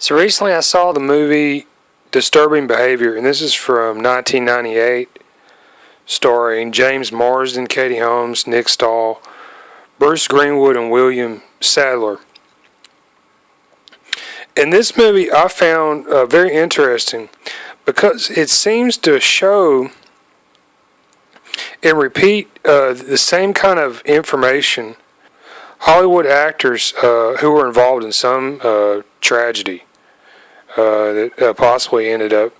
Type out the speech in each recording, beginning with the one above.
So recently I saw the movie Disturbing Behavior, and this is from 1998, starring James Marsden, Katie Holmes, Nick Stahl, Bruce Greenwood, and William Sadler. And this movie I found very interesting because it seems to show and repeat the same kind of information. Hollywood actors who were involved in some tragedy that possibly ended up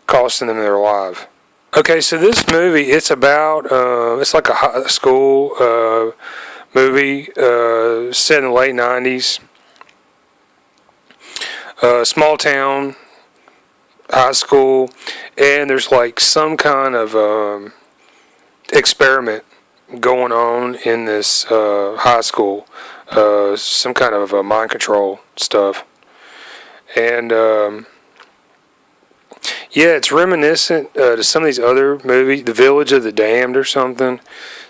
costing them their life. Okay, so this movie, it's about, it's like a high school movie set in the late 90s. Small town, high school, and there's like some kind of experiment going on in this high school, some kind of mind control stuff. And yeah, it's reminiscent to some of these other movies, The Village of the Damned or something.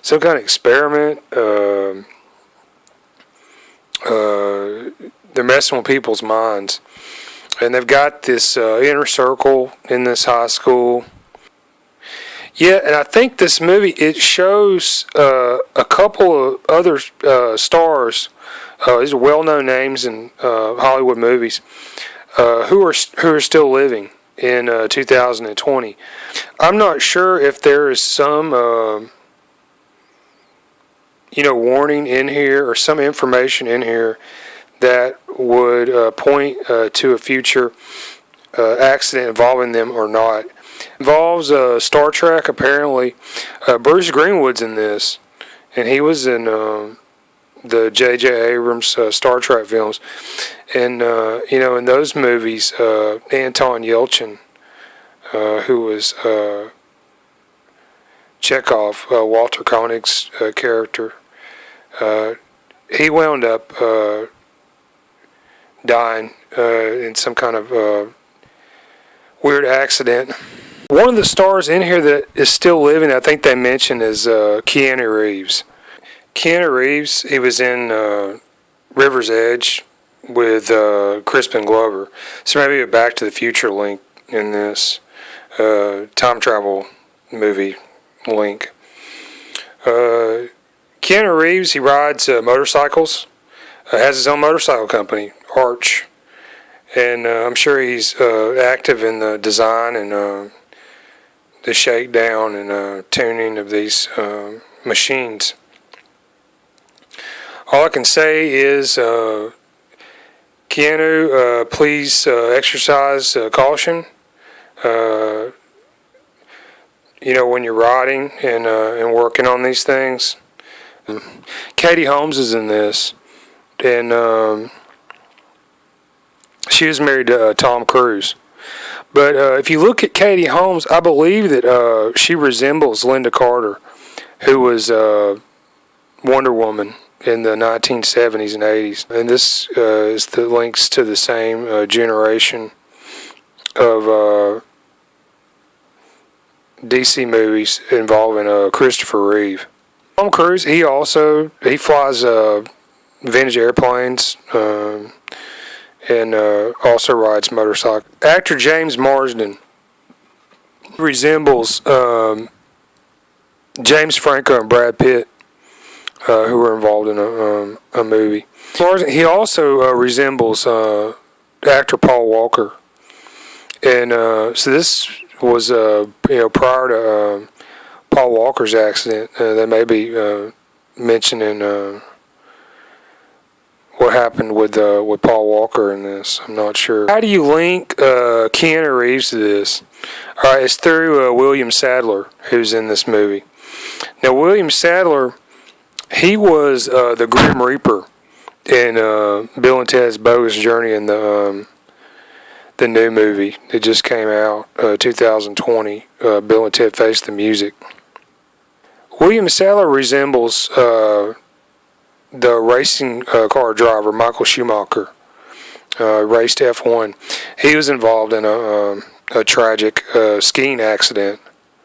Some kind of experiment. They're messing with people's minds. And they've got this inner circle in this high school. Yeah, and I think this movie, it shows a couple of other stars. These are well-known names in Hollywood movies who are still living in 2020. I'm not sure if there is some warning in here or some information in here that would point to a future accident involving them or not. Involves Star Trek, apparently. Bruce Greenwood's in this, and he was in the J.J. Abrams Star Trek films. And, in those movies, Anton Yelchin, who was Chekhov, Walter Koenig's character, he wound up dying in some kind of weird accident. One of the stars in here that is still living, I think they mentioned, is Keanu Reeves. Keanu Reeves, he was in River's Edge with Crispin Glover. So maybe a Back to the Future link in this time travel movie link. Keanu Reeves, he rides motorcycles, has his own motorcycle company, Arch. And I'm sure he's active in the design and the shakedown and tuning of these machines. All I can say is, Keanu, please exercise caution. When you're riding and working on these things. Katie Holmes is in this, and she was married to Tom Cruise. But if you look at Katie Holmes, I believe that she resembles Linda Carter, who was Wonder Woman in the 1970s and 80s. And this is the links to the same generation of DC movies involving Christopher Reeve. Tom Cruise, he flies vintage airplanes and also rides motorcycle. Actor James Marsden resembles James Franco and Brad Pitt, who were involved in a movie. Marsden, he also resembles actor Paul Walker, and so this was prior to Paul Walker's accident. They may be mentioning what happened with Paul Walker in this. I'm not sure. How do you link Keanu Reeves to this? All right, it's through William Sadler, who's in this movie. Now, William Sadler, he was the Grim Reaper in Bill and Ted's Bogus Journey in the new movie that just came out, 2020, Bill and Ted Face the Music. William Sadler resembles the racing car driver Michael Schumacher, raced F1. He was involved in a tragic skiing accident